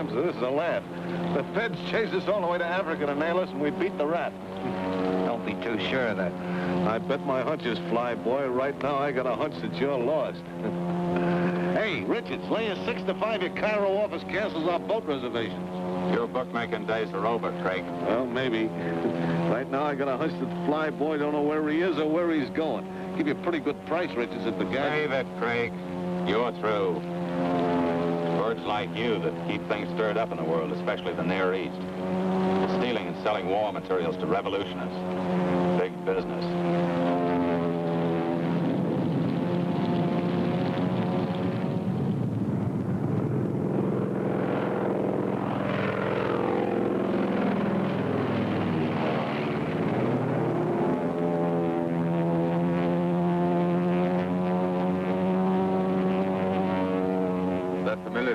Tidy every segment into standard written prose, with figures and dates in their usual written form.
Sam, so this is a laugh. The feds chased us all the way to Africa to nail us, and we beat the rat. Don't be too sure of that. I bet my hunches fly, boy. Right now, I got a hunch that you're lost. Hey, Richards, lay a 6 to 5. Your Cairo office cancels our boat reservations. Your bookmaking days are over, Craig. Well, maybe. Right now, I got a hunch that Fly Boy don't know where he is or where he's going. Give you a pretty good price, Richards, at the gas. Save it, Craig. You're through. Birds like you that keep things stirred up in the world, especially the Near East. Stealing and selling war materials to revolutionists. Big business.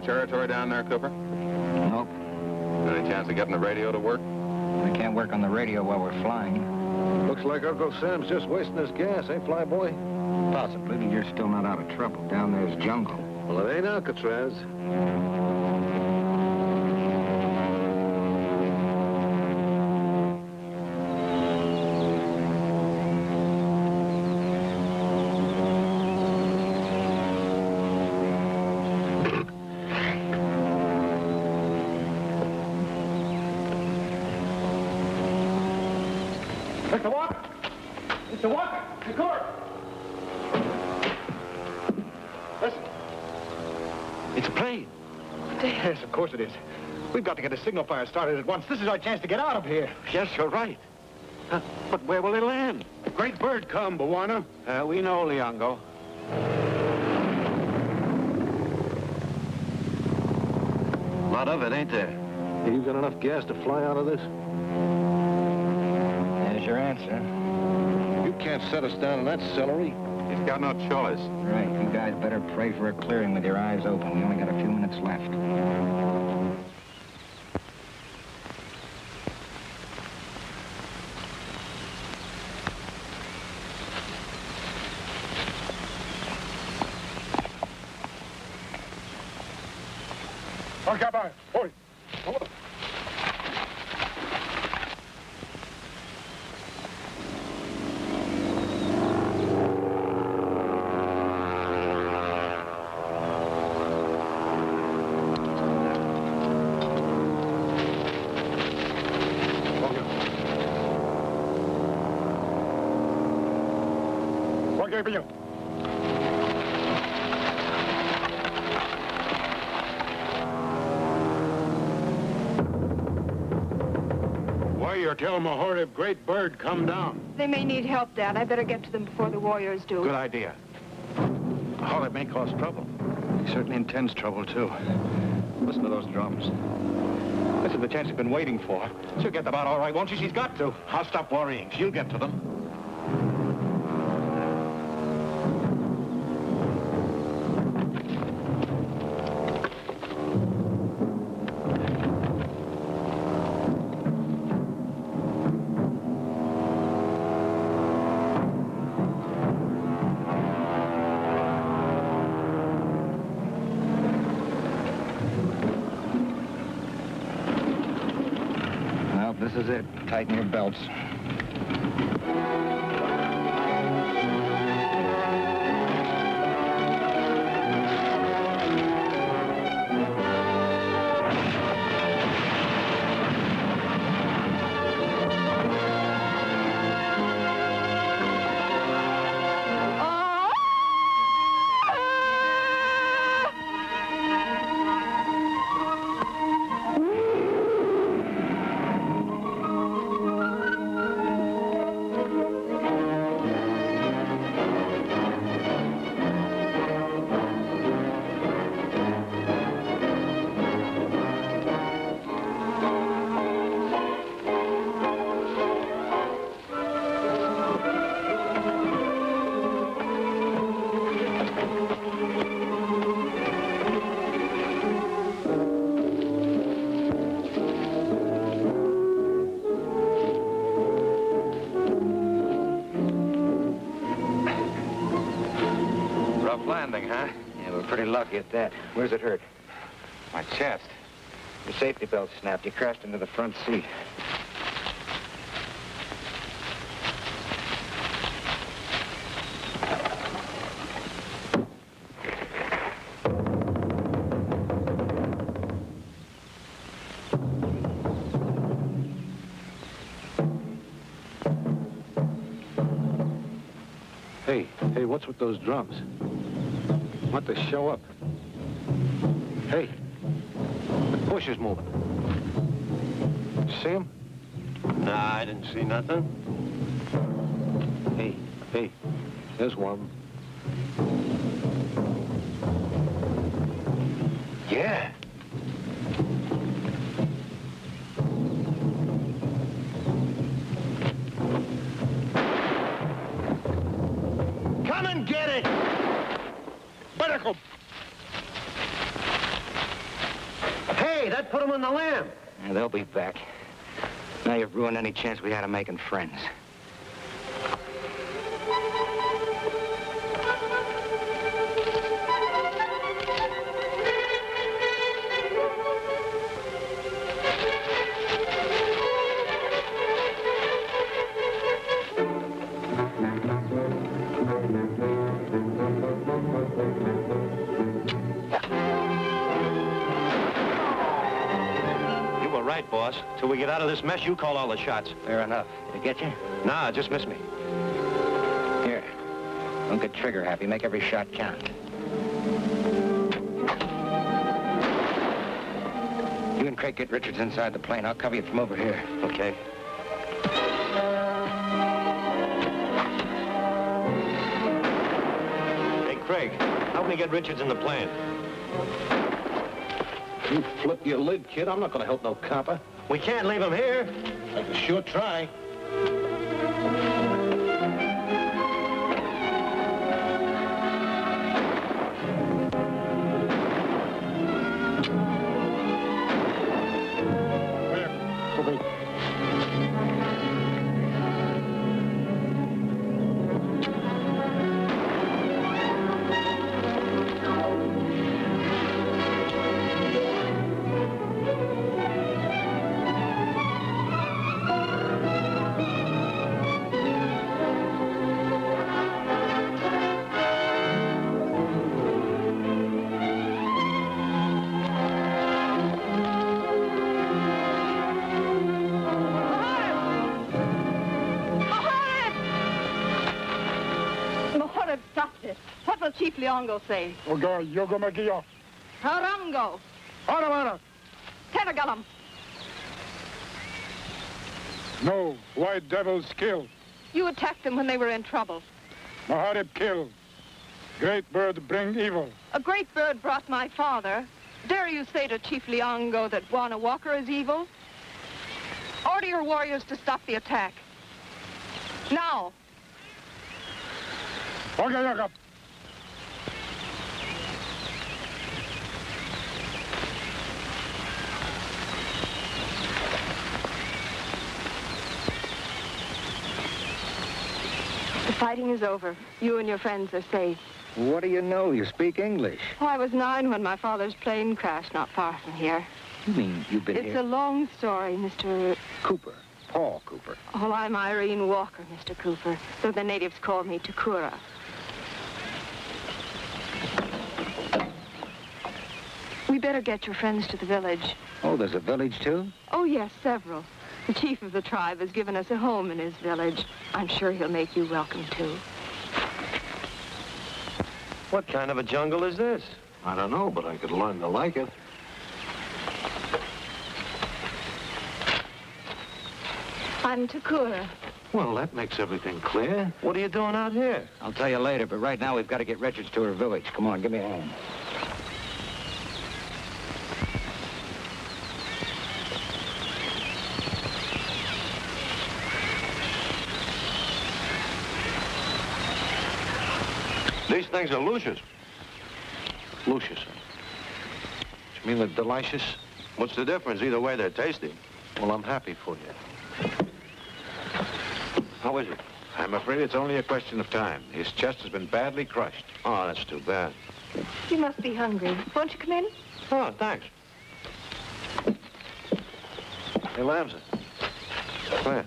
Territory down there, Cooper? Nope. Any chance of getting the radio to work? We can't work on the radio while we're flying. Looks like Uncle Sam's just wasting his gas, ain't Fly Boy? Possibly, but you're still not out of trouble. Down there's jungle. Well, it ain't Alcatraz. Mr. Walker, the court. Listen. It's a plane. Yes, of course it is. We've got to get a signal fire started at once. This is our chance to get out of here. Yes, you're right. But where will they land? A great bird come, Luana. We know, Leongo. A lot of it, ain't there? You got enough gas to fly out of this? There's your answer. You can't set us down in that celery. He's got no choice. Right, you guys better pray for a clearing with your eyes open. We only got a few minutes left. Acaba. Oi. Tell them a horde of great bird come down. They may need help, Dad. I better get to them before the warriors do. Good idea. Horrid may cause trouble. He certainly intends trouble, too. Listen to those drums. This is the chance you've been waiting for. She'll get them out all right, won't she? She's got to. I'll stop worrying. She'll get to them. This is it. Tighten your belts. Landing, huh? Yeah, we're pretty lucky at that. Where's it hurt? My chest. Your safety belt snapped. You crashed into the front seat. Hey, what's with those drums? Want to show up? Hey, the bushes moving. See him? Nah, I didn't see nothing. Hey, there's one. Yeah. Come and get it! Miracco! Hey, that put him on the lamp. Yeah, they'll be back. Now you've ruined any chance we had of making friends. Boss. Till we get out of this mess, you call all the shots. Fair enough. Did it get you? Nah, just missed me. Here. Don't get trigger happy. Make every shot count. You and Craig get Richards inside the plane. I'll cover you from over here. Okay. Hey, Craig, how can we get Richards in the plane? You flip your lid, kid. I'm not gonna help no copper. We can't leave him here. I can sure try. Chief Leongo say? Oga, Yogo Magia. Harango. Haramana. Tenagalam. No, white devils kill. You attacked them when they were in trouble. Maharib kill. Great bird bring evil. A great bird brought my father. Dare you say to Chief Leongo that Buana Walker is evil? Order your warriors to stop the attack. Now. Oga Yaga. The fighting is over. You and your friends are safe. What do you know? You speak English. Oh, I was 9 when my father's plane crashed not far from here. You mean you've been here? It's a long story, Mr. Cooper. Paul Cooper. Oh, I'm Irene Walker, Mr. Cooper, though the natives call me Takura. We better get your friends to the village. Oh, there's a village, too? Oh, yes, several. The chief of the tribe has given us a home in his village. I'm sure he'll make you welcome, too. What kind of a jungle is this? I don't know, but I could learn to like it. I'm Takura. Well, that makes everything clear. What are you doing out here? I'll tell you later, but right now we've got to get Richards to her village. Come on, give me a hand. These things are Lucius. Lucius. You mean they're delicious? What's the difference? Either way, they're tasty. Well, I'm happy for you. How is it? I'm afraid it's only a question of time. His chest has been badly crushed. Oh, that's too bad. You must be hungry. Won't you come in? Oh, thanks. Hey, Lamson. Where?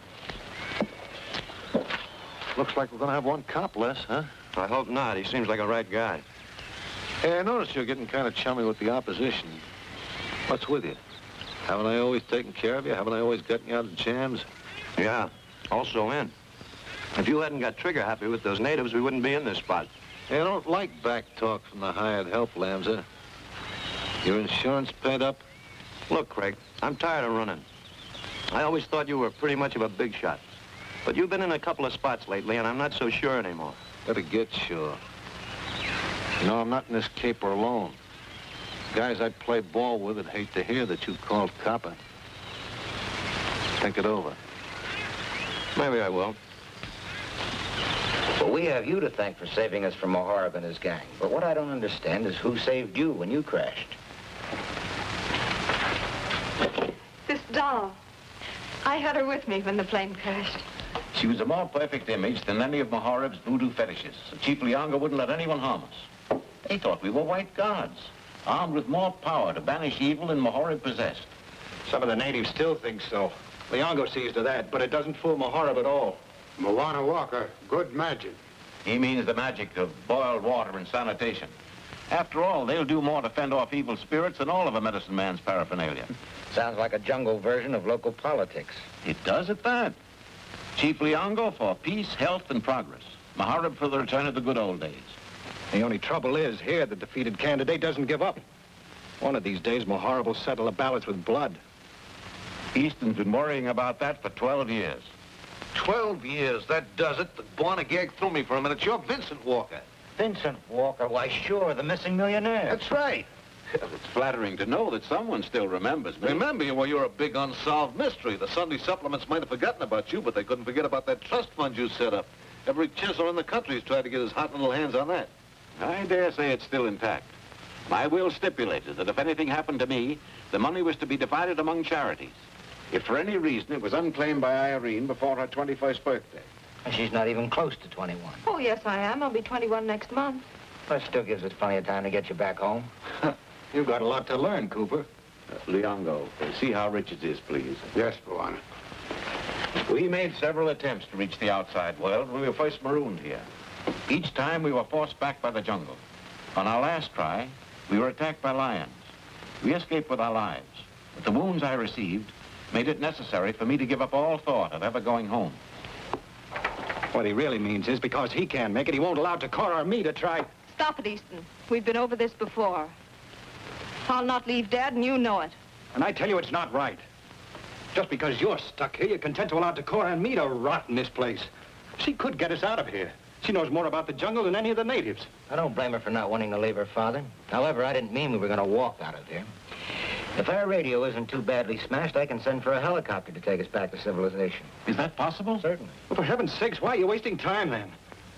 Looks like we're gonna have one cop less, huh? I hope not. He seems like a right guy. Hey, I noticed you're getting kind of chummy with the opposition. What's with you? Haven't I always taken care of you? Haven't I always gotten you out of jams? Yeah, also in. If you hadn't got trigger happy with those natives, we wouldn't be in this spot. Hey, I don't like back talk from the hired help, Lamsa. Your insurance paid up? Look, Craig, I'm tired of running. I always thought you were pretty much of a big shot. But you've been in a couple of spots lately, and I'm not so sure anymore. Better get sure. You know, I'm not in this caper alone. Guys I play ball with would hate to hear that you called copper. Think it over. Maybe I will. Well, we have you to thank for saving us from Moharib and his gang. But what I don't understand is who saved you when you crashed. This doll. I had her with me when the plane crashed. She was a more perfect image than any of Moharib's voodoo fetishes. Chief Lianga wouldn't let anyone harm us. They thought we were white gods, armed with more power to banish evil than Moharib possessed. Some of the natives still think so. Lianga sees to that, but it doesn't fool Moharib at all. Luana Walker, good magic. He means the magic of boiled water and sanitation. After all, they'll do more to fend off evil spirits than all of a medicine man's paraphernalia. Sounds like a jungle version of local politics. It does at that. Chief Lianga for peace, health, and progress. Moharib for the return of the good old days. The only trouble is, here, the defeated candidate doesn't give up. One of these days, Moharib will settle the ballots with blood. Easton's been worrying about that for 12 years. 12 years, that does it. The Barna gag threw me for a minute. You're Vincent Walker. Vincent Walker? Why, sure, the missing millionaire. That's right. It's flattering to know that someone still remembers me. Remember you, well, you're a big unsolved mystery. The Sunday supplements might have forgotten about you, but they couldn't forget about that trust fund you set up. Every chisel in the country's tried to get his hot little hands on that. I dare say it's still intact. My will stipulated that if anything happened to me, the money was to be divided among charities. If for any reason it was unclaimed by Irene before her 21st birthday. She's not even close to 21. Oh, yes, I am. I'll be 21 next month. That still gives us plenty of time to get you back home. You've got a lot to learn, Cooper. Lianga, see how Richards is, please. Yes, Luana. We made several attempts to reach the outside world when we were first marooned here. Each time we were forced back by the jungle. On our last try, we were attacked by lions. We escaped with our lives, but the wounds I received made it necessary for me to give up all thought of ever going home. What he really means is because he can't make it, he won't allow Takora or me to try. Stop it, Easton. We've been over this before. I'll not leave Dad, and you know it. And I tell you it's not right. Just because you're stuck here, you're content to allow Takora and me to rot in this place. She could get us out of here. She knows more about the jungle than any of the natives. I don't blame her for not wanting to leave her father. However, I didn't mean we were going to walk out of here. If our radio isn't too badly smashed, I can send for a helicopter to take us back to civilization. Is that possible? Certainly. Well, for heaven's sakes, why are you wasting time then?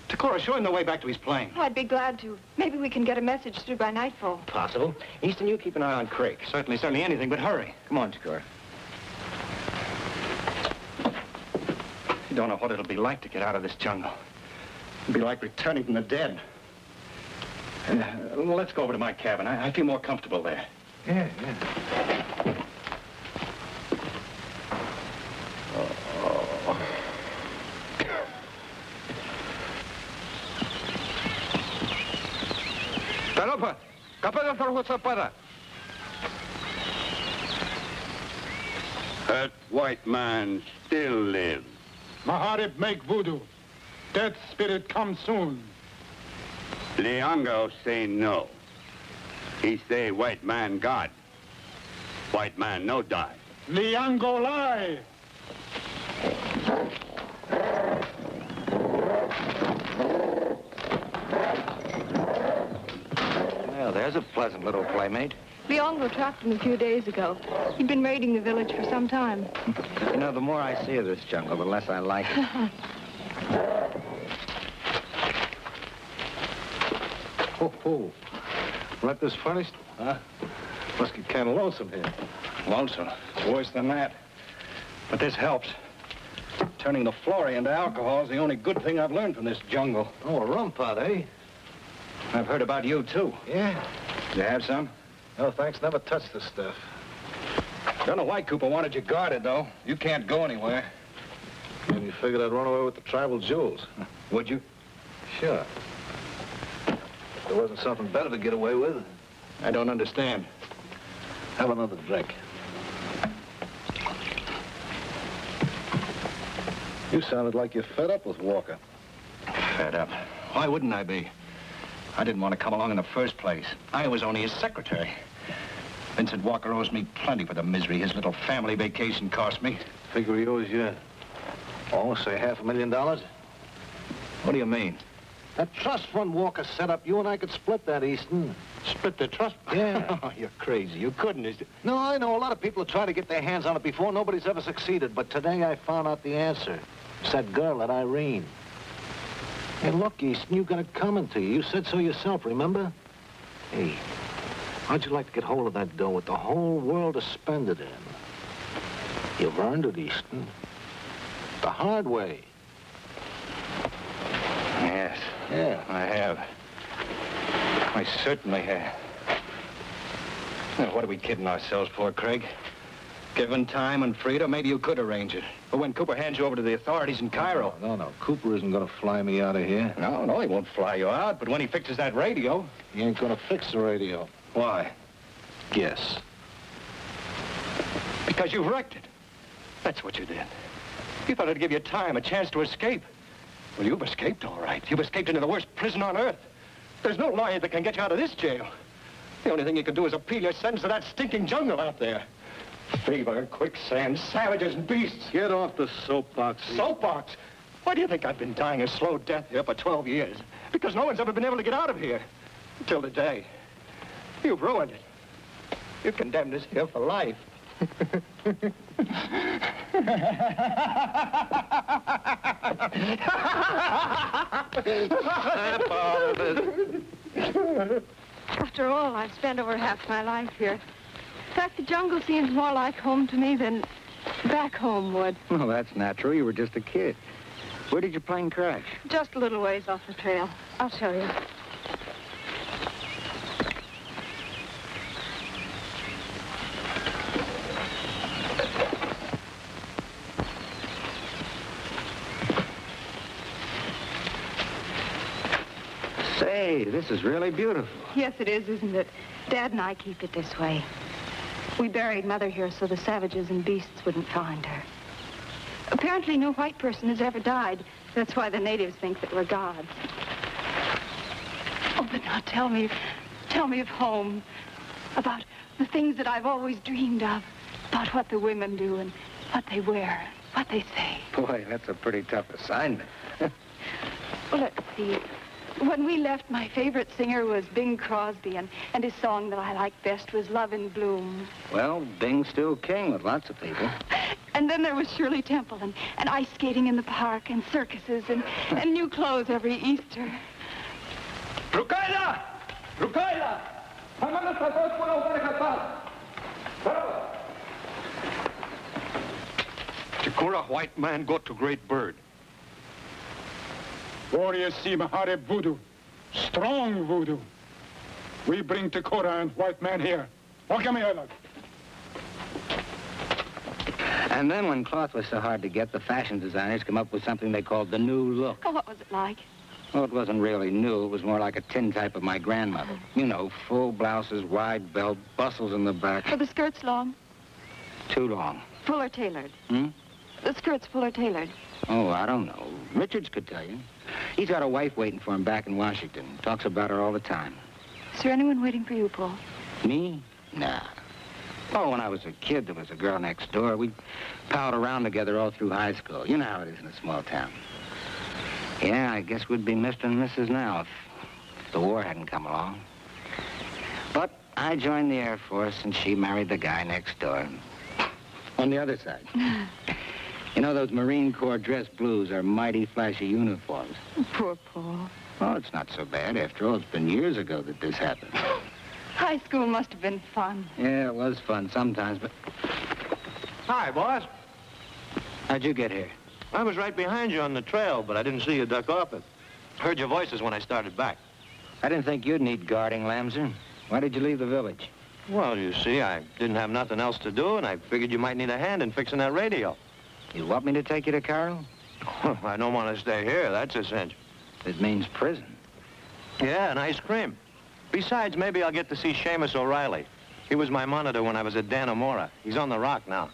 Takora, show him the way back to his plane. Oh, I'd be glad to. Maybe we can get a message through by nightfall. Possible. Easton, you keep an eye on Craig. Certainly anything, but hurry. Come on, Takora. You don't know what it'll be like to get out of this jungle. It'll be like returning from the dead. Well, let's go over to my cabin. I feel more comfortable there. Yeah. Taropa, kapela farwatsapada. That white man still lives. Moharib make voodoo. Death spirit come soon. Lianga say no. He say white man God. White man no die. Liango lie. Well, there's a pleasant little playmate. Liango trapped him a few days ago. He'd been raiding the village for some time. You know, the more I see of this jungle, the less I like it. Oh. Let this furnished? Huh? Must get kind of lonesome here. Lonesome. It's worse than that. But this helps. Turning the flora into alcohol is the only good thing I've learned from this jungle. Oh, a rum pot, eh? I've heard about you, too. Yeah. You have some? No, thanks. Never touched this stuff. Don't know why Cooper wanted you guarded, though. You can't go anywhere. Maybe you figured I'd run away with the tribal jewels. Would you? Sure. If there wasn't something better to get away with. I don't understand. Have another drink. You sounded like you're fed up with Walker. Fed up. Why wouldn't I be? I didn't want to come along in the first place. I was only his secretary. Vincent Walker owes me plenty for the misery his little family vacation cost me. Figure he owes you, say $500,000? What do you mean? That trust fund Walker set up, you and I could split that, Easton. Split the trust? Yeah. Oh, you're crazy. You couldn't. No, I know. A lot of people have tried to get their hands on it before. Nobody's ever succeeded. But today I found out the answer. It's that girl, that Irene. Hey, look, Easton, you got it coming to you. You said so yourself, remember? Hey, how'd you like to get hold of that dough with the whole world to spend it in? You've earned it, Easton. The hard way. Yes. Yeah. I have. I certainly have. Well, what are we kidding ourselves for, Craig? Given time and freedom, maybe you could arrange it. But when Cooper hands you over to the authorities in Cairo... No. Cooper isn't going to fly me out of here. No, he won't fly you out. But when he fixes that radio... He ain't going to fix the radio. Why? Guess. Because you've wrecked it. That's what you did. You thought it'd give you time, a chance to escape. Well, you've escaped, all right. You've escaped into the worst prison on earth. There's no lawyer that can get you out of this jail. The only thing you can do is appeal your sentence to that stinking jungle out there. Fever, quicksand, savages and beasts. Get off the soapbox. Soapbox? Why do you think I've been dying a slow death here for 12 years? Because no one's ever been able to get out of here. Until today. You've ruined it. You've condemned us here for life. After all, I've spent over half my life here. In fact, the jungle seems more like home to me than back home would. Well, that's natural. You were just a kid. Where did your plane crash? Just a little ways off the trail. I'll show you. Say, this is really beautiful. Yes, it is, isn't it? Dad and I keep it this way. We buried Mother here so the savages and beasts wouldn't find her. Apparently, no white person has ever died. That's why the natives think that we're gods. Oh, but now tell me of home. About the things that I've always dreamed of. About what the women do and what they wear, what they say. Boy, that's a pretty tough assignment. Well, let's see. When we left, my favorite singer was Bing Crosby, and his song that I liked best was Love in Bloom. Well, Bing's still king with lots of people. And then there was Shirley Temple, and ice skating in the park, and circuses, and new clothes every Easter. Rukaila! Rukaila! Chikura, white man, go to great bird. Warriors see Mahare voodoo. Strong voodoo. We bring Takora and white man here. And then when cloth was so hard to get, the fashion designers come up with something they called the new look. Oh, what was it like? Well, it wasn't really new. It was more like a tintype of my grandmother. You know, full blouses, wide belt, bustles in the back. Were the skirts long? Too long. Full or tailored? Hmm? The skirts full or tailored? Oh, I don't know. Richards could tell you. He's got a wife waiting for him back in Washington. Talks about her all the time. Is there anyone waiting for you, Paul? Me? Nah. Oh, when I was a kid, there was a girl next door. We palled around together all through high school. You know how it is in a small town. Yeah, I guess we'd be Mr. and Mrs. now if the war hadn't come along. But I joined the Air Force, and she married the guy next door. On the other side. You know, those Marine Corps dress blues are mighty flashy uniforms. Poor Paul. Oh, it's not so bad. After all, it's been years ago that this happened. High school must have been fun. Yeah, it was fun sometimes, but... Hi, boss. How'd you get here? I was right behind you on the trail, but I didn't see you duck off it. Heard your voices when I started back. I didn't think you'd need guarding, Lamser. Why did you leave the village? Well, you see, I didn't have nothing else to do, and I figured you might need a hand in fixing that radio. You want me to take you to Carol? I don't want to stay here, that's a cinch. It means prison. Yeah, and ice cream. Besides, maybe I'll get to see Seamus O'Reilly. He was my monitor when I was at Dannemora. He's on the Rock now.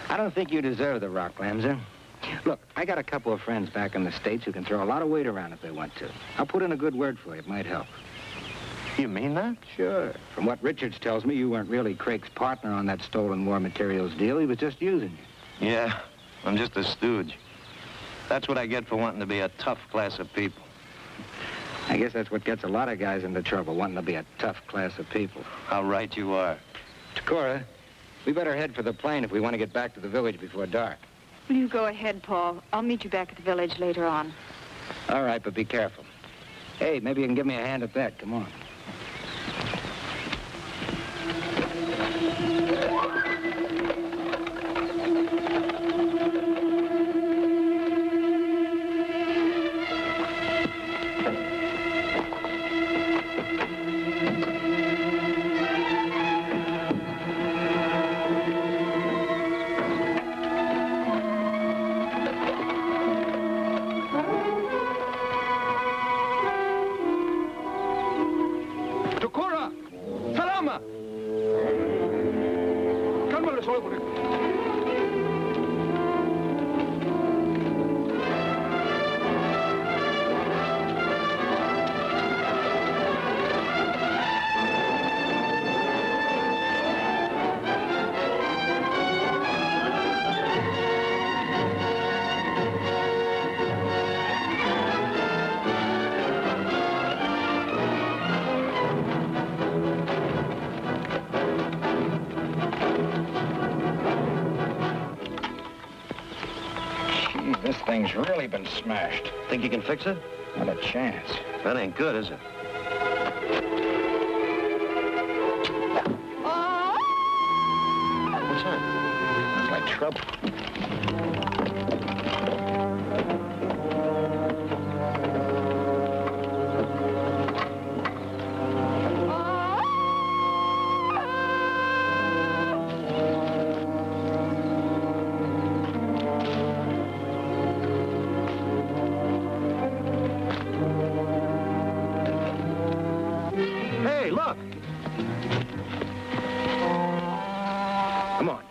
I don't think you deserve the Rock, Lamser. Look, I got a couple of friends back in the States who can throw a lot of weight around if they want to. I'll put in a good word for you. It might help. You mean that? Sure. From what Richards tells me, you weren't really Craig's partner on that stolen war materials deal. He was just using you. Yeah, I'm just a stooge. That's what I get for wanting to be a tough class of people. I guess that's what gets a lot of guys into trouble, wanting to be a tough class of people. How right you are. Takora, we better head for the plane if we want to get back to the village before dark. Will you go ahead, Paul? I'll meet you back at the village later on. All right, but be careful. Hey, maybe you can give me a hand at that. Come on. This thing's really been smashed. Think you can fix it? Not a chance. That ain't good, is it? What's that? Sounds like trouble. Hey, look! Come on.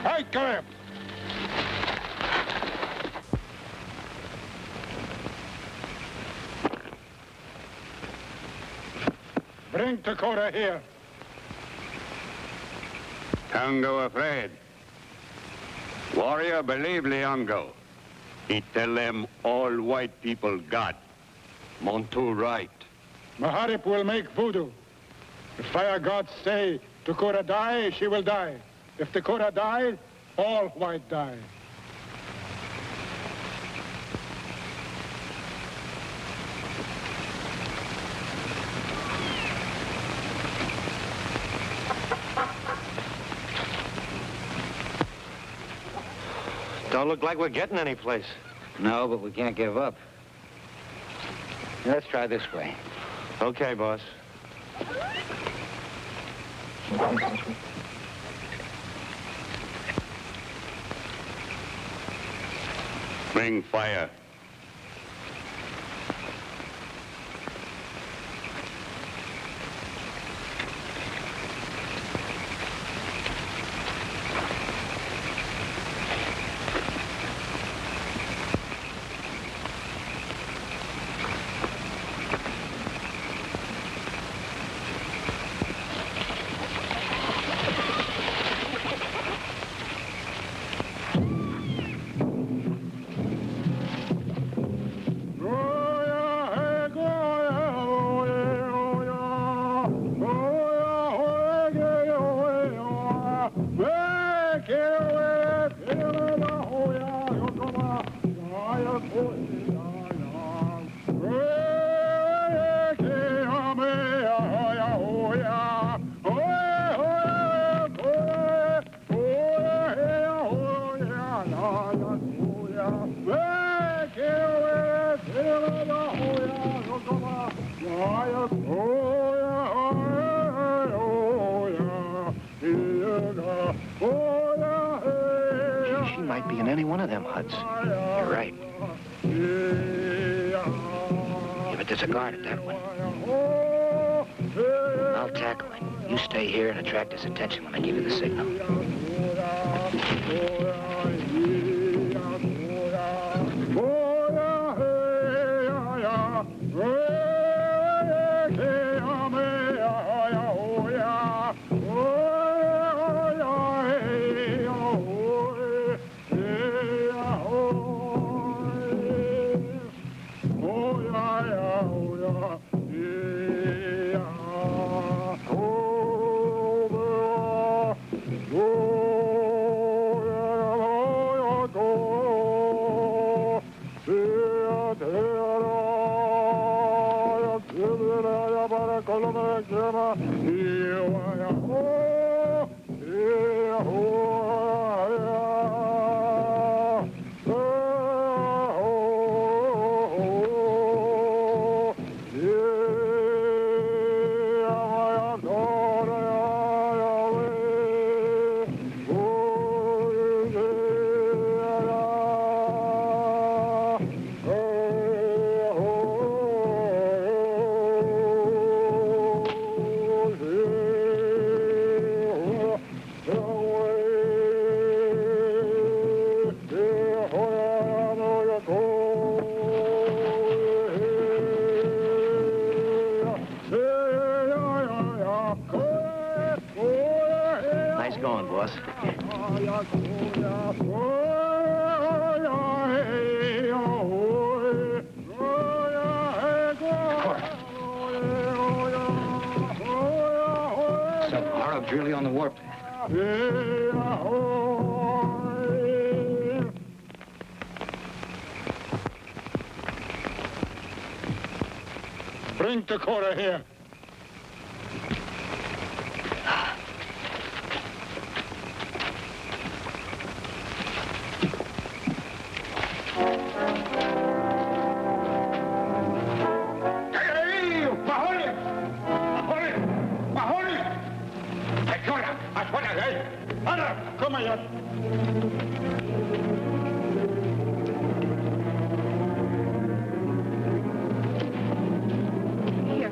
Hey, come here. Bring Dakota here. Tango afraid. Warrior believe Leongo. He tell them all white people God. Montu right. Maharip will make voodoo. If fire gods say Dakota die, she will die. If Dakota die, all white die. Don't look like we're getting any place. No, but we can't give up. Let's try this way. Okay, boss. Bring fire. be in any one of them huts. You're right. Yeah, but there's a guard at that one. I'll tackle him. You stay here and attract his attention when I give you the signal. Nice going, boss. Some Arab's really on the warpath. Bring Takora here. Come here. Here.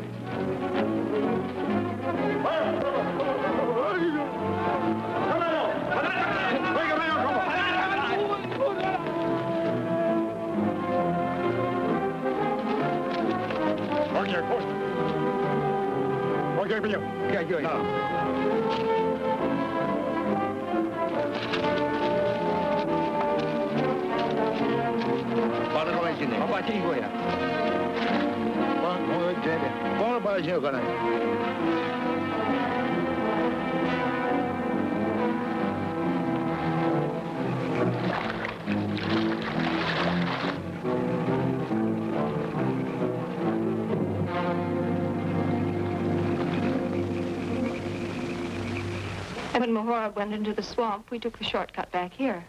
When Mahora went into the swamp, we took the shortcut back here.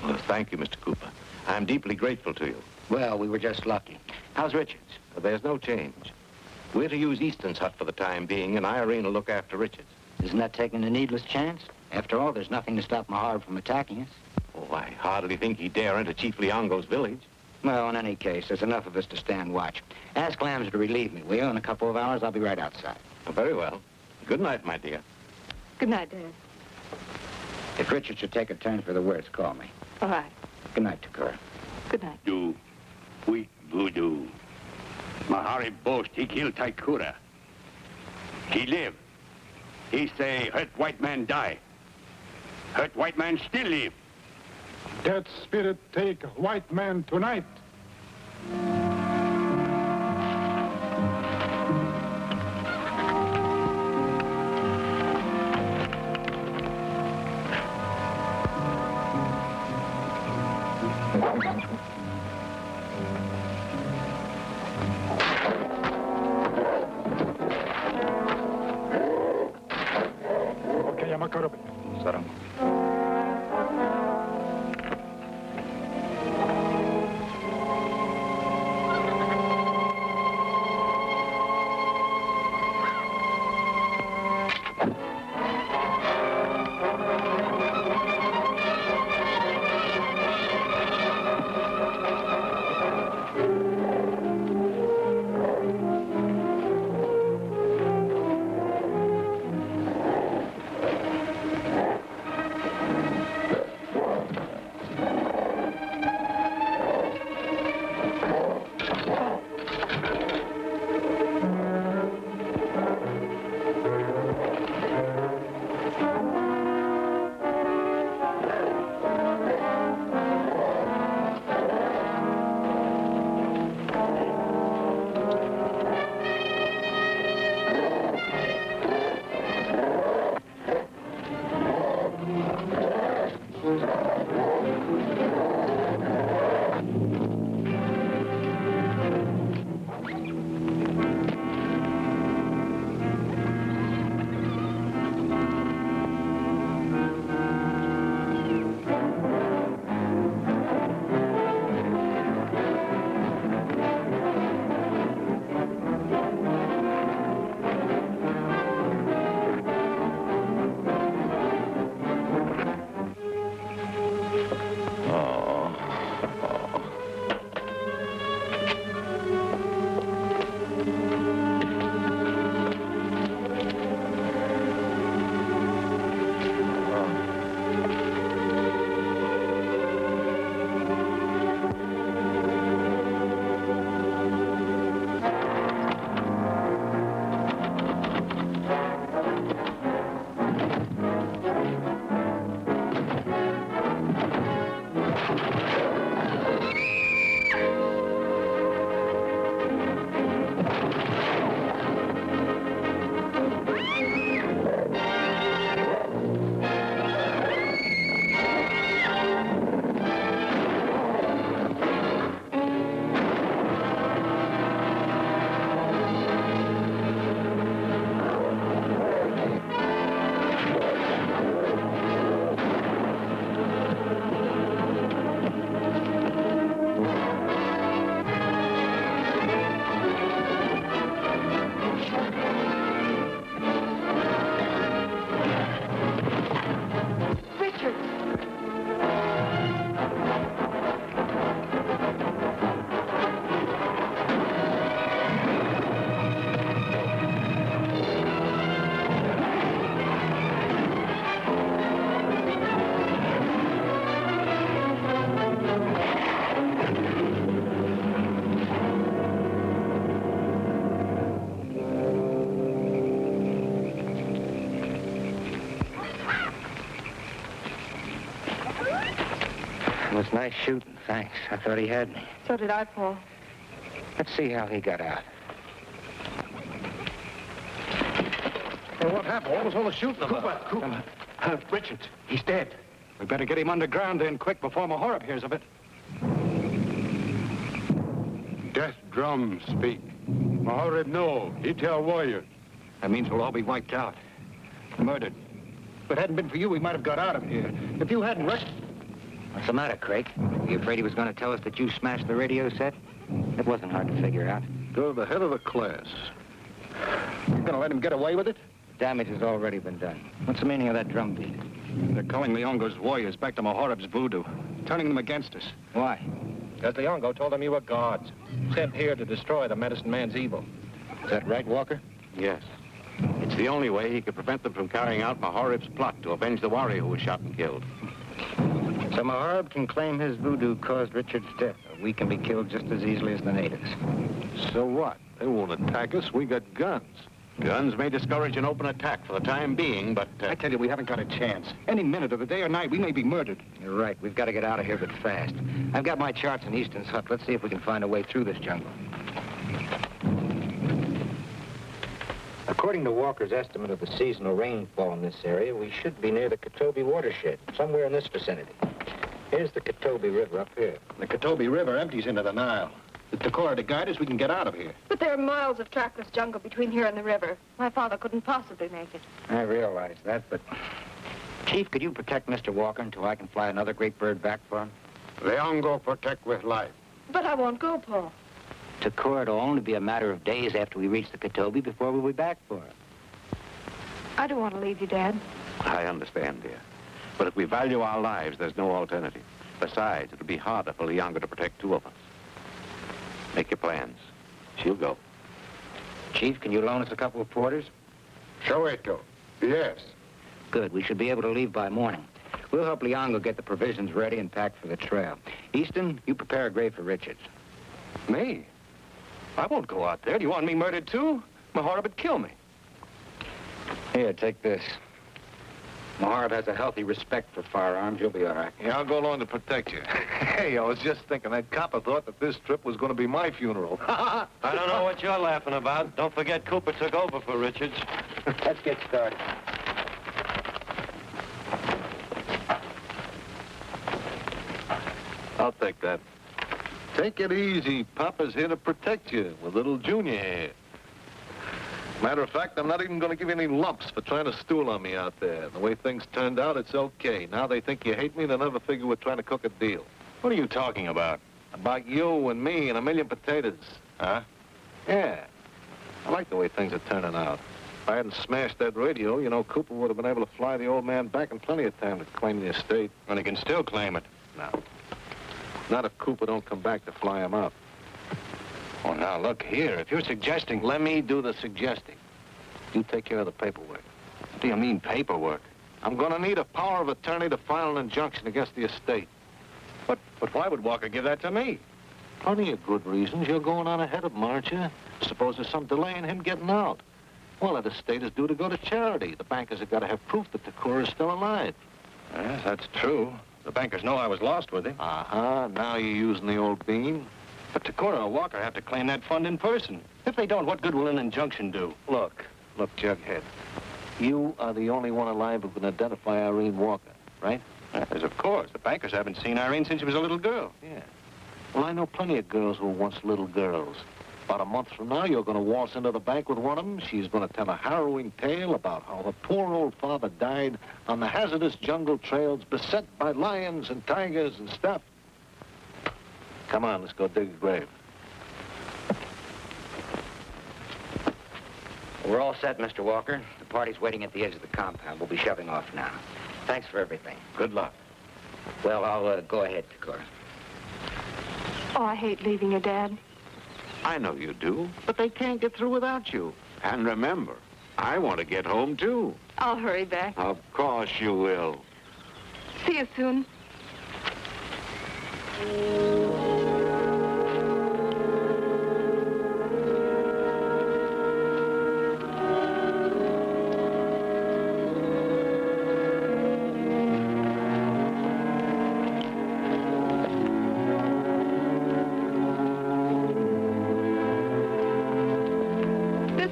Well, thank you, Mr. Cooper. I'm deeply grateful to you. Well, we were just lucky. How's Richards? There's no change. We're to use Easton's hut for the time being, and Irene will look after Richards. Isn't that taking a needless chance? After all, there's nothing to stop Mahar from attacking us. Oh, I hardly think he'd dare enter Chief Leongo's village. Well, in any case, there's enough of us to stand watch. Ask Lambs to relieve me, will you? In a couple of hours, I'll be right outside. Oh, very well. Good night, my dear. Good night, Dad. If Richard should take a turn for the worse, call me. All right. Good night, Takura. Good night. Do weak voodoo. Mahari boast he killed Taikura. He live. He say hurt white man die. Hurt white man still live. That spirit take white man tonight. Okay, I'm a corrupt. Saram. Nice shooting, thanks. I thought he had me. So did I, Paul. Let's see how he got out. Hey, what happened? What was all the shooting about? Cooper. Richards, he's dead. We better get him underground then quick before Mahorab hears of it. Death drum speak. Mahorab no. He tell warriors. That means we'll all be wiped out. Murdered. If it hadn't been for you, we might have got out of here. If you hadn't rushed... What's the matter, Craig? You afraid he was going to tell us that you smashed the radio set? It wasn't hard to figure out. Go to the head of the class. You're going to let him get away with it? Damage has already been done. What's the meaning of that drum beat? They're calling Leongo's warriors back to Mahorab's voodoo, turning them against us. Why? Because Leongo told them you were gods, sent here to destroy the medicine man's evil. Is that right, Walker? Yes. It's the only way he could prevent them from carrying out Mahorab's plot to avenge the warrior who was shot and killed. So Mahorab can claim his voodoo caused Richard's death. We can be killed just as easily as the natives. So what? They won't attack us. We got guns. Guns may discourage an open attack for the time being, but... I tell you, we haven't got a chance. Any minute of the day or night, we may be murdered. You're right. We've got to get out of here, but fast. I've got my charts in Easton's hut. Let's see if we can find a way through this jungle. According to Walker's estimate of the seasonal rainfall in this area, we should be near the Katobi watershed, somewhere in this vicinity. Here's the Katobi River up here. The Katobi River empties into the Nile. With Takora to guide us, we can get out of here. But there are miles of trackless jungle between here and the river. My father couldn't possibly make it. I realize that, but... Chief, could you protect Mr. Walker until I can fly another great bird back for him? Leongo protect with life. But I won't go, Paul. Takora, it'll only be a matter of days after we reach the Katobi before we'll be back for him. I don't want to leave you, Dad. I understand, dear. But if we value our lives, there's no alternative. Besides, it'll be harder for Leongo to protect two of us. Make your plans. She'll go. Chief, can you loan us a couple of porters? Soweto. Yes. Good. We should be able to leave by morning. We'll help Leongo get the provisions ready and pack for the trail. Easton, you prepare a grave for Richards. Me? I won't go out there. Do you want me murdered, too? Mahorab would kill me. Here, take this. Mahorab has a healthy respect for firearms. You'll be all right. Yeah, I'll go along to protect you. Hey, I was just thinking that copper thought that this trip was going to be my funeral. I don't know what you're laughing about. Don't forget Cooper took over for Richards. Let's get started. I'll take that. Take it easy. Papa's here to protect you with little Junior here. Matter of fact, I'm not even going to give you any lumps for trying to stool on me out there. The way things turned out, it's okay. Now they think you hate me, they'll never figure we're trying to cook a deal. What are you talking about? About you and me and a million potatoes. Huh? Yeah. I like the way things are turning out. If I hadn't smashed that radio, you know, Cooper would have been able to fly the old man back in plenty of time to claim the estate. And he can still claim it. No. Not if Cooper don't come back to fly him up. Oh, now, look here. If you're suggesting... Let me do the suggesting. You take care of the paperwork. What do you mean, paperwork? I'm going to need a power of attorney to file an injunction against the estate. But why would Walker give that to me? Plenty of good reasons. You're going on ahead of him, aren't you? Suppose there's some delay in him getting out. Well, that estate is due to go to charity. The bankers have got to have proof that Takora is still alive. Yes, that's true. The bankers know I was lost with him. Uh-huh. Now you're using the old bean. But Takora or Walker have to claim that fund in person. If they don't, what good will an injunction do? Look, Jughead. You are the only one alive who can identify Irene Walker, right? Yes, of course. The bankers haven't seen Irene since she was a little girl. Yeah. Well, I know plenty of girls who were once little girls. About a month from now, you're going to waltz into the bank with one of them. She's going to tell a harrowing tale about how her poor old father died on the hazardous jungle trails beset by lions and tigers and stuff. Come on, let's go dig a grave. We're all set, Mr. Walker. The party's waiting at the edge of the compound. We'll be shoving off now. Thanks for everything. Good luck. Well, I'll go ahead, Takora. Oh, I hate leaving you, Dad. I know you do, but they can't get through without you. And remember, I want to get home, too. I'll hurry back. Of course you will. See you soon.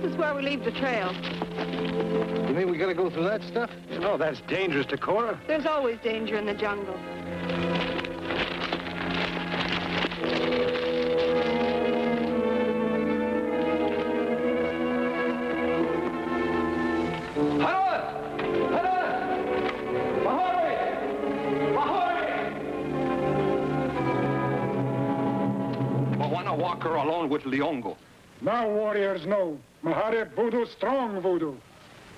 is where we leave the trail. You mean we gotta go through that stuff? You know, that's dangerous to Cora. There's always danger in the jungle. Walker along with Leongo. Now warriors know. Maharib voodoo, strong voodoo.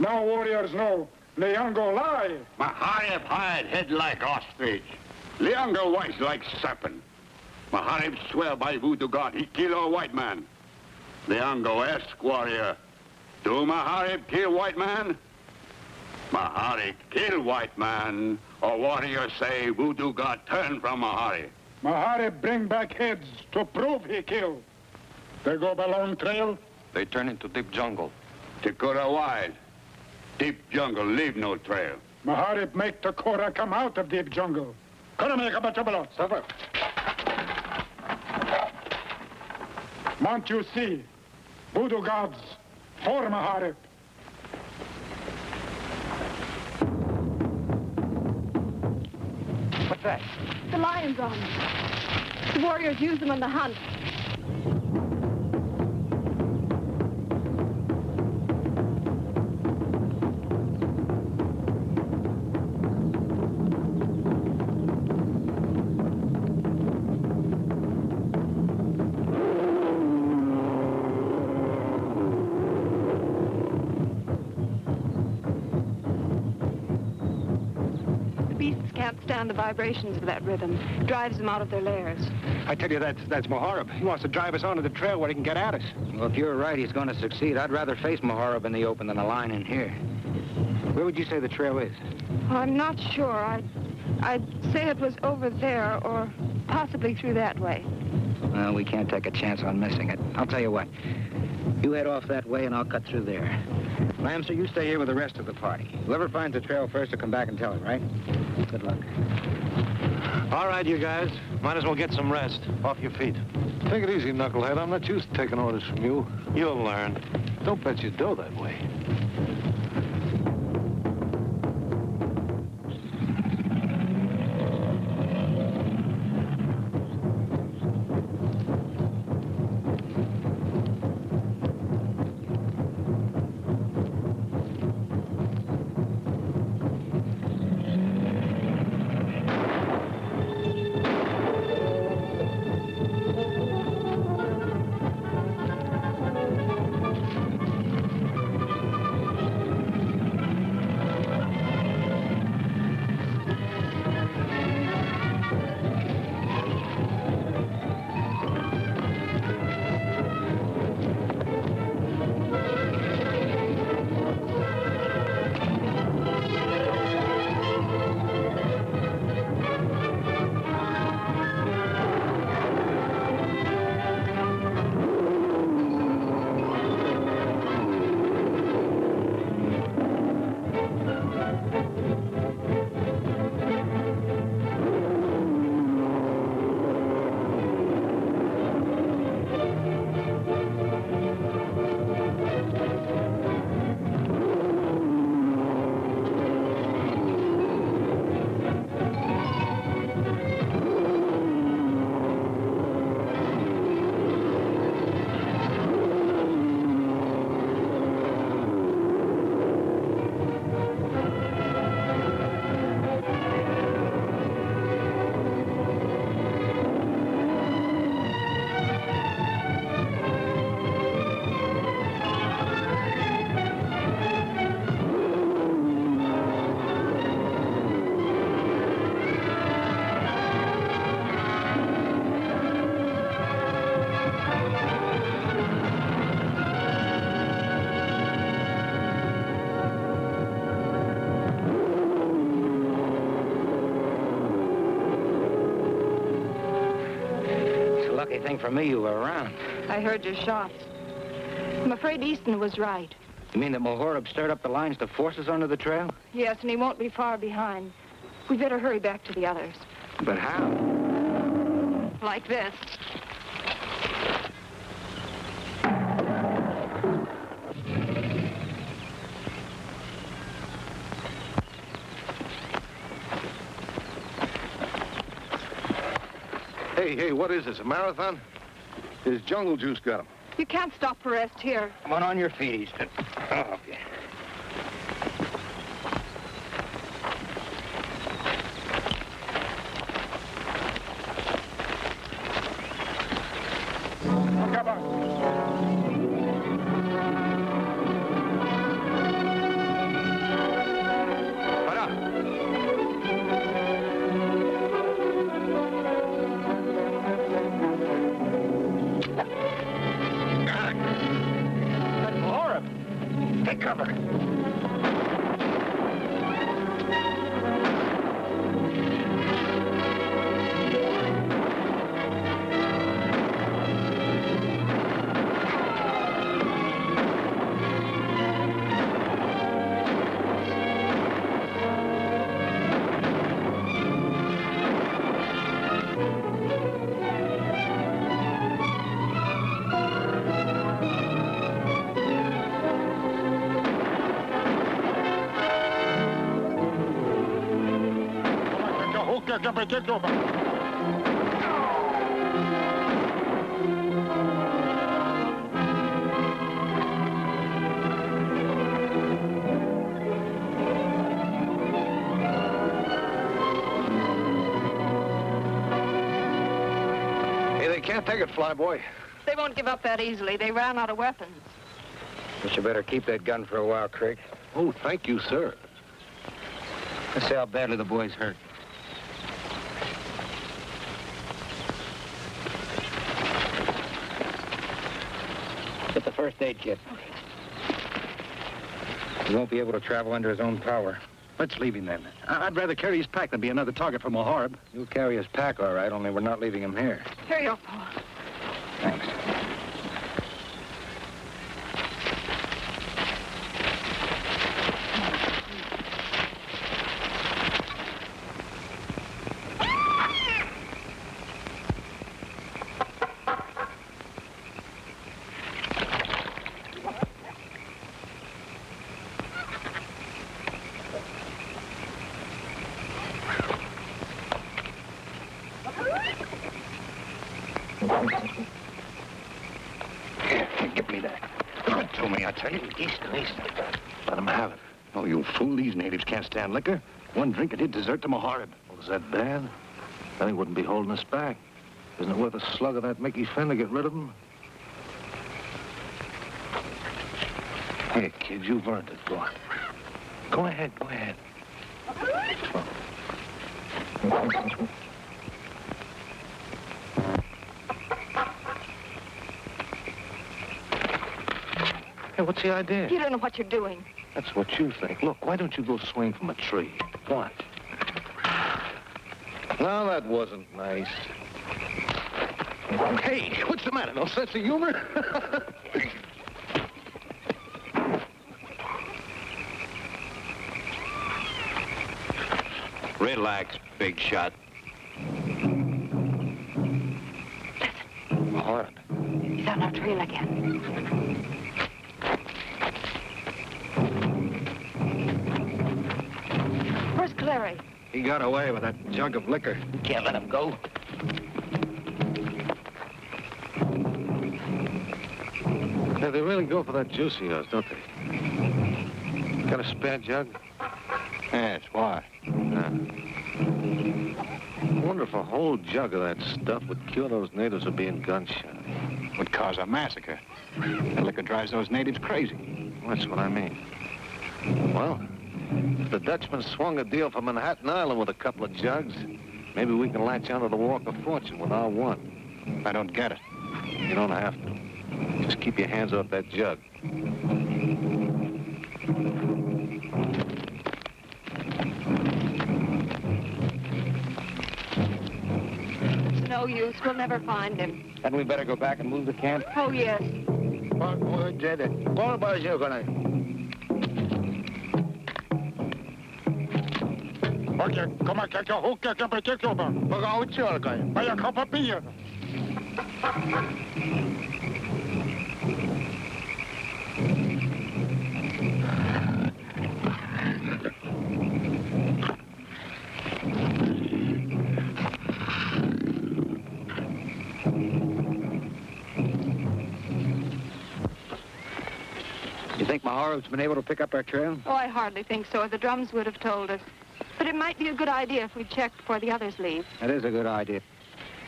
Now warriors know. Leongo lie. Maharib hide head like ostrich. Leongo wise like serpent. Maharib swear by voodoo god he kill a white man. Leongo ask warrior, do Maharib kill white man? Maharib kill white man, or warrior say voodoo god turn from Maharib. Maharib bring back heads to prove he killed. They go by long trail. They turn into deep jungle. Takura wild. Deep jungle leave no trail. Maharib make Takura come out of deep jungle. Stop. Mount you see. Voodoo gods for Maharib. What's that? The lions on them. The warriors use them on the hunt. Stand the vibrations of that rhythm. Drives them out of their lairs. I tell you, that's Maharib. He wants to drive us onto the trail where he can get at us. Well, if you're right, he's going to succeed. I'd rather face Maharib in the open than a line in here. Where would you say the trail is? Well, I'm not sure. I'd say it was over there or possibly through that way. Well, we can't take a chance on missing it. I'll tell you what. You head off that way and I'll cut through there. Lamser, you stay here with the rest of the party. Whoever finds the trail first will come back and tell it, right? Good luck. All right, you guys. Might as well get some rest. Off your feet. Take it easy, knucklehead. I'm not used to taking orders from you. You'll learn. Don't bet your dough that way. Thing for me, you were around. I heard your shots. I'm afraid Easton was right. You mean that Maharib stirred up the lines to force us onto the trail? Yes, and he won't be far behind. We'd better hurry back to the others. But how? Like this. Hey, what is this, a marathon? His jungle juice got him. You can't stop for rest here. Come on your feet, Easton. I'll help you. Take cover. Hey, they can't take it, Flyboy. They won't give up that easily. They ran out of weapons. But you better keep that gun for a while, Craig. Oh, thank you, sir. Let's see how badly the boy's hurt. Get the first aid kit. He won't be able to travel under his own power. Let's leave him then. I'd rather carry his pack than be another target for Moharib. You'll carry his pack, all right, only we're not leaving him here. Here you are, Paul. Thanks. Give me that. Give it to me, I tell you. Easton. Let him have it. Oh, you fool. These natives can't stand liquor. One drink and he'd desert to Moharib. Well, is that bad? Then he wouldn't be holding us back. Isn't it worth a slug of that Mickey Finn to get rid of him? Here, kid, you've earned it. Go on. Go ahead. Hey, what's the idea? You don't know what you're doing. That's what you think. Look, why don't you go swing from a tree? What? Now, that wasn't nice. Hey, what's the matter? No sense of humor? Relax, big shot. Listen. He's on our trail again. Where's Clary? He got away with that jug of liquor. Can't let him go. Yeah, they really go for that juice of yours, don't they? Got a spare jug? Yes, why? I wonder if a whole jug of that stuff would cure those natives of being gun-shy. Would cause a massacre. The liquor drives those natives crazy. That's what I mean. Well, if the Dutchman swung a deal for Manhattan Island with a couple of jugs, maybe we can latch onto the Walk of Fortune with our one. I don't get it. You don't have to. Just keep your hands off that jug. It's no use. We'll never find him. Hadn't we better go back and move the camp? Oh, yes. You think Maharib's been able to pick up our trail? Oh, I hardly think so. The drums would have told us. But it might be a good idea if we checked before the others leave. That is a good idea.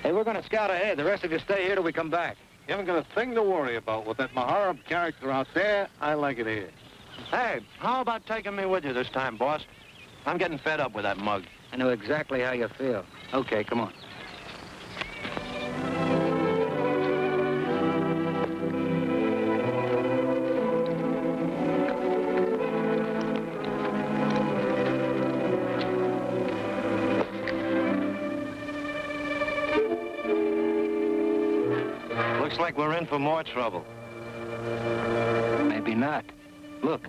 Hey, we're going to scout ahead. The rest of you stay here till we come back. You haven't got a thing to worry about. With that Maharib character out there, I like it here. Hey, how about taking me with you this time, boss? I'm getting fed up with that mug. I know exactly how you feel. Okay, come on. Looks like we're in for more trouble. Maybe not. Look.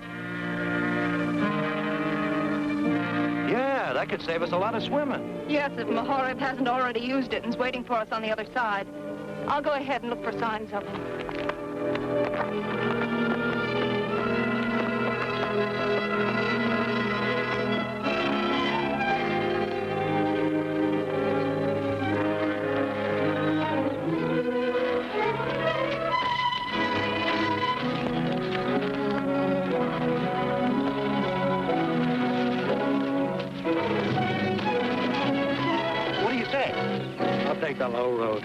Yeah, that could save us a lot of swimming. Yes, if Maharib hasn't already used it and is waiting for us on the other side. I'll go ahead and look for signs of him. Take the low road.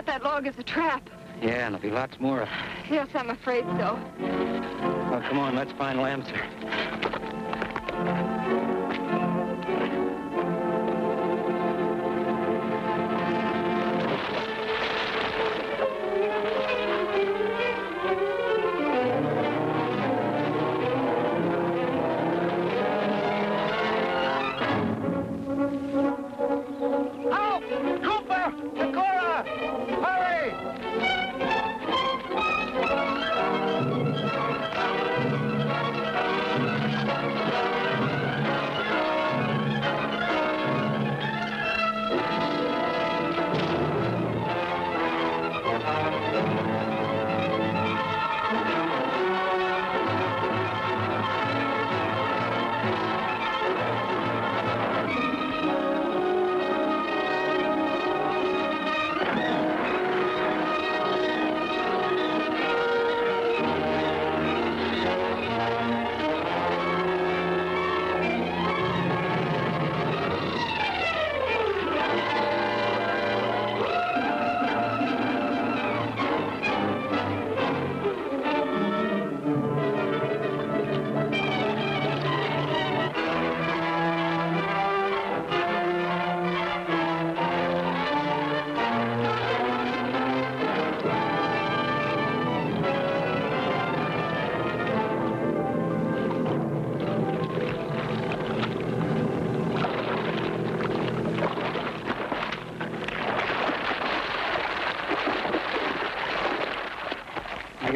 That log is a trap. Yeah, and there'll be lots more. Yes, I'm afraid so. Well, come on, let's find Lamser.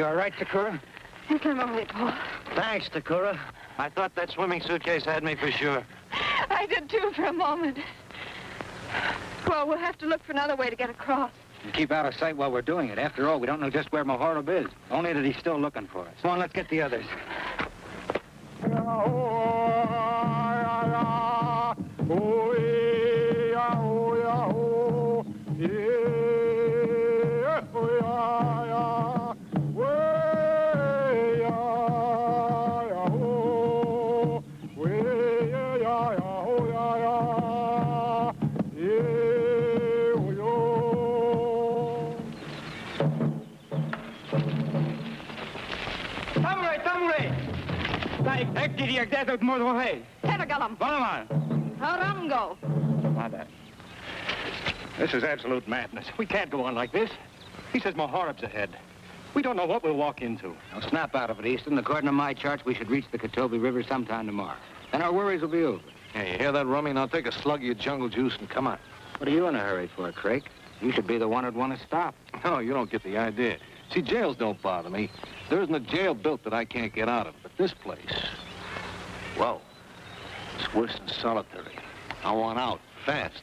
all right, Takura? Yes, I'm all right, Paul. Thanks, Takura. I thought that swimming suitcase had me for sure. I did, too, for a moment. Well, we'll have to look for another way to get across. And keep out of sight while we're doing it. After all, we don't know just where Mohorib is. Only that he's still looking for us. Come on, let's get the others. Teragalam. Harango. This is absolute madness. We can't go on like this. He says Mohorib's ahead. We don't know what we'll walk into. Now, snap out of it, Easton. According to my charts, we should reach the Katobi River sometime tomorrow. Then our worries will be over. Hey, you hear that, Rummy? Now take a slug of your jungle juice and come on. What are you in a hurry for, Craig? You should be the one who'd want to stop. No, you don't get the idea. See, jails don't bother me. There isn't a jail built that I can't get out of. But this place, whoa, it's worse than solitary. I want out, fast.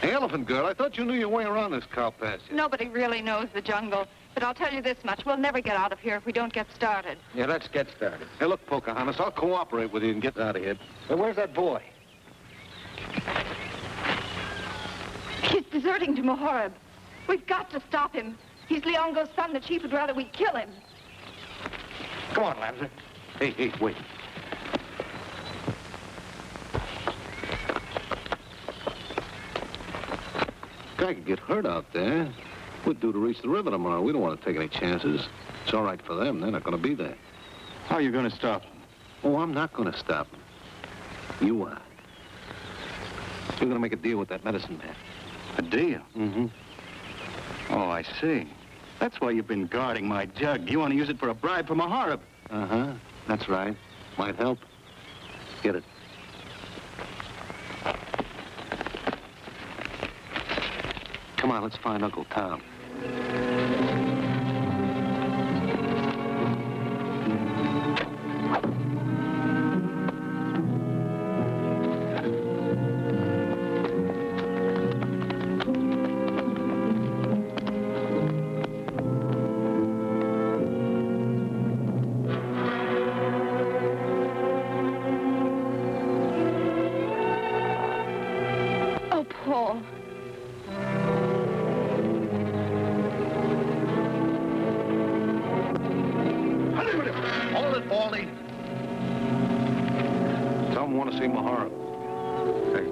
Hey, Elephant Girl, I thought you knew your way around this cow pasture. Nobody really knows the jungle. But I'll tell you this much. We'll never get out of here if we don't get started. Yeah, let's get started. Hey, look, Pocahontas, I'll cooperate with you and get out of here. But where's that boy? He's deserting to Mohorib. We've got to stop him. He's Leongo's son. The chief would rather we kill him. Come on, Lamser. Hey, wait. Guy could get hurt out there. We're due to reach the river tomorrow. We don't want to take any chances. It's all right for them. They're not going to be there. How are you going to stop him? Oh, I'm not going to stop them. You are. We're going to make a deal with that medicine man. A deal? Mm-hmm. Oh, I see. That's why you've been guarding my jug. You want to use it for a bribe from Mohorib. Uh-huh. That's right. Might help. Get it. Come on, let's find Uncle Tom. Oh, Paul. Hold it, Baldy. Tell him I want to see Mohorib.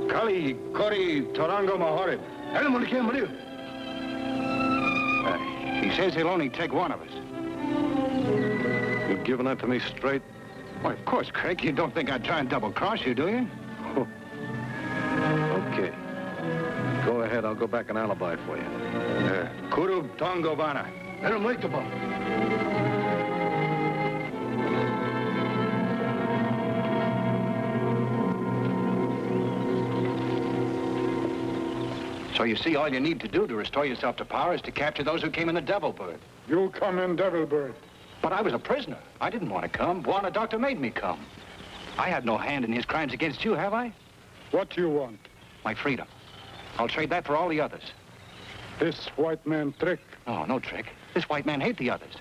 Kali, Kori, Torango, Mohorib. He says he'll only take one of us. You giving that to me straight? Why, of course, Craig. You don't think I'd try and double-cross you, do you? Oh. Okay. Go ahead. I'll go back an alibi for you. Kurub Tongovana. So you see, all you need to do to restore yourself to power is to capture those who came in the Devil Bird. You come in, Devil Bird. But I was a prisoner. I didn't want to come. Luana doctor made me come. I had no hand in his crimes against you, have I? What do you want? My freedom. I'll trade that for all the others. This white man trick. Oh, no trick. This white man hate the others.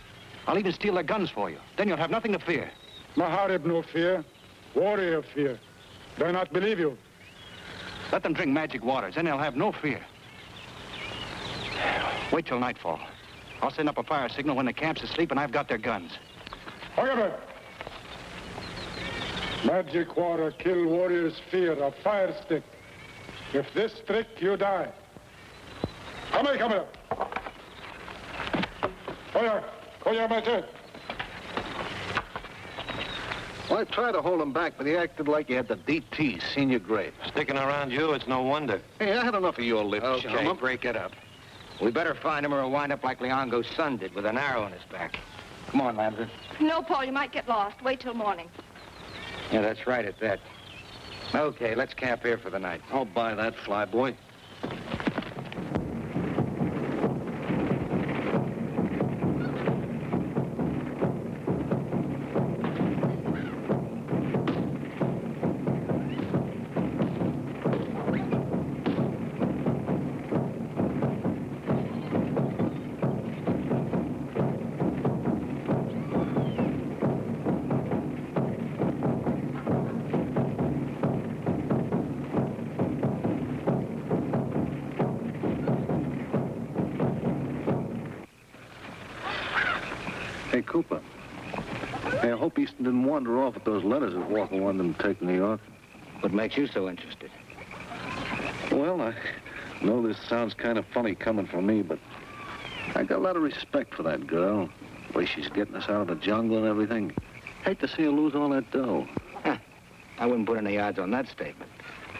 I'll even steal their guns for you. Then you'll have nothing to fear. Mohorib no fear. Warrior fear. Do I not believe you? Let them drink magic waters, then they'll have no fear. Wait till nightfall. I'll send up a fire signal when the camp's asleep and I've got their guns. However, magic water kill warriors' fear of fire stick. If this trick, you die. Come here. Koya, my turn. Well, I tried to hold him back, but he acted like he had the DT, senior grade. Sticking around you, it's no wonder. Hey, I had enough of your lip, Okay, chum. break it up. We better find him or he'll wind up like Leongo's son did, with an arrow in his back. Come on, Lambert. No, Paul, you might get lost. Wait till morning. Yeah, that's right at that. Okay, let's camp here for the night. I'll buy that, flyboy. Hey, I hope Easton didn't wander off with those letters that Walker wanted him to take to New York. What makes you so interested? Well, I know this sounds kind of funny coming from me, but I got a lot of respect for that girl. The way she's getting us out of the jungle and everything. Hate to see her lose all that dough. I wouldn't put any odds on that statement.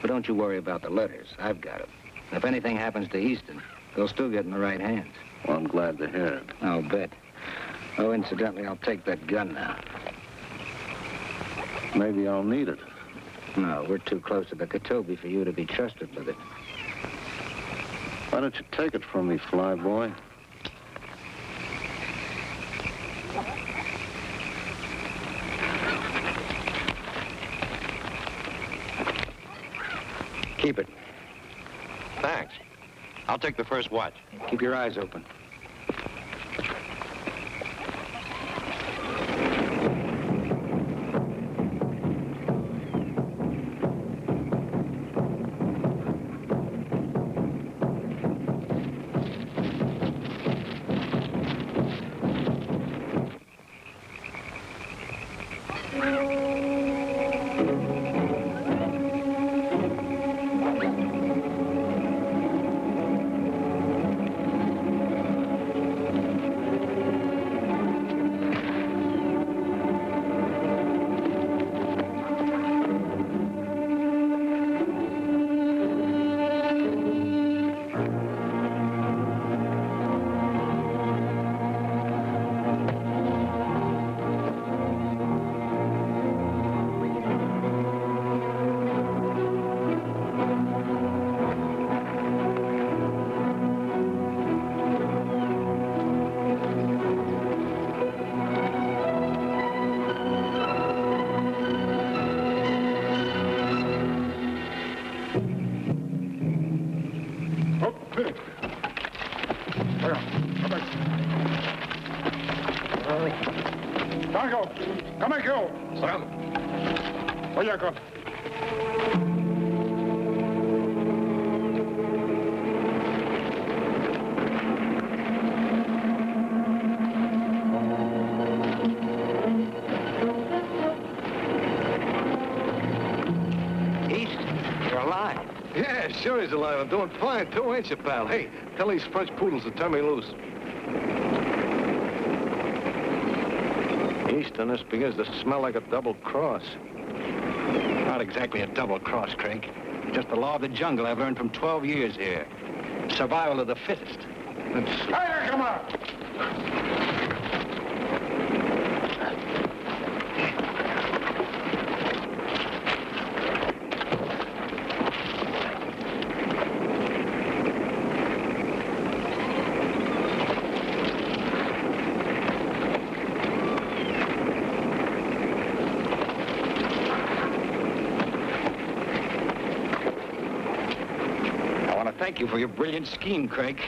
But don't you worry about the letters. I've got them. If anything happens to Easton, they'll still get in the right hands. Well, I'm glad to hear it. I'll bet. Oh, incidentally, I'll take that gun now. Maybe I'll need it. No, we're too close to the Katobi for you to be trusted with it. Why don't you take it from me, flyboy? Keep it. Thanks. I'll take the first watch. Keep your eyes open. Sure he's alive. I'm doing fine, too, ain't you, pal? Hey, tell these French poodles to turn me loose. Easton, this begins to smell like a double cross. Not exactly a double cross, Craig. Just the law of the jungle I've learned from 12 years here. Survival of the fittest. Hey, come on! Thank you for your brilliant scheme, Craig.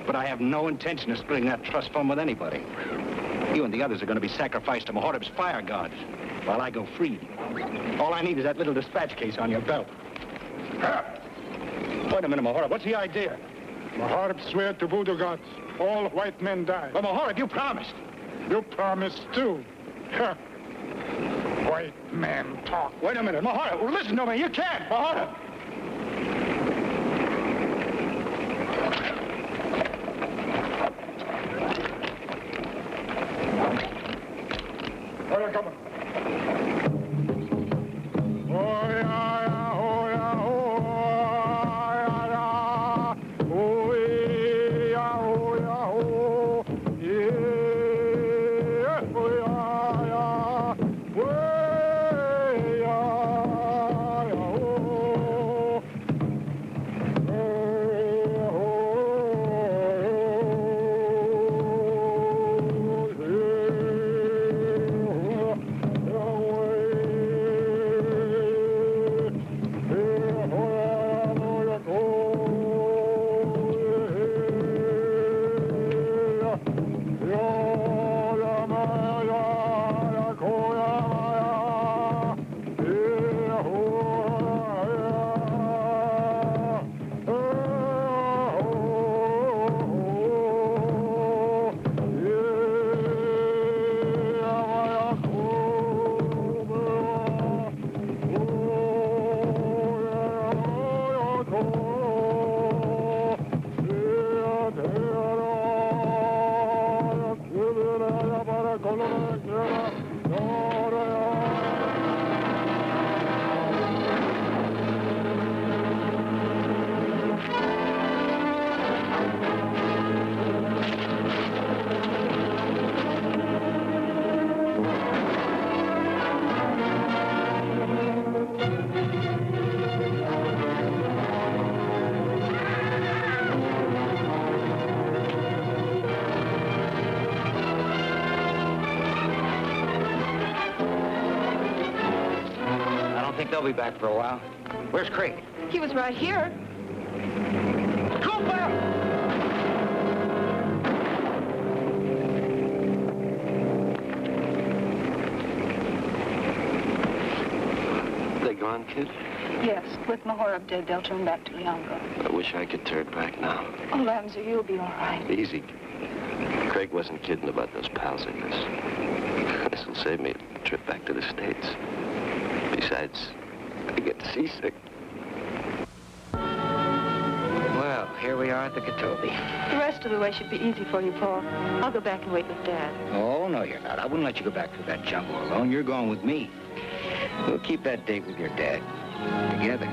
But I have no intention of splitting that trust fund with anybody. You and the others are going to be sacrificed to Mahorib's fire gods while I go free. All I need is that little dispatch case on your belt. Wait a minute, Mahorib. What's the idea? Mahorib swear to voodoo gods. All white men die. But Mahorib, you promised. You promised, too. White man talk. Wait a minute, Mahorib. Listen to me. You can't, Mahorib. think they'll be back for a while. Where's Craig? He was right here. Cooper! They gone, kid? Yes, with Mahorab dead, they'll turn back to Leongo. I wish I could turn back now. Oh, Lamser, you'll be all right. Easy. Craig wasn't kidding about those pals of his. This'll save me a trip back to the States. Besides, I get seasick. Well, here we are at the Katobi. The rest of the way should be easy for you, Paul. I'll go back and wait with Dad. Oh, no, you're not. I wouldn't let you go back through that jungle alone. You're going with me. We'll keep that date with your dad together.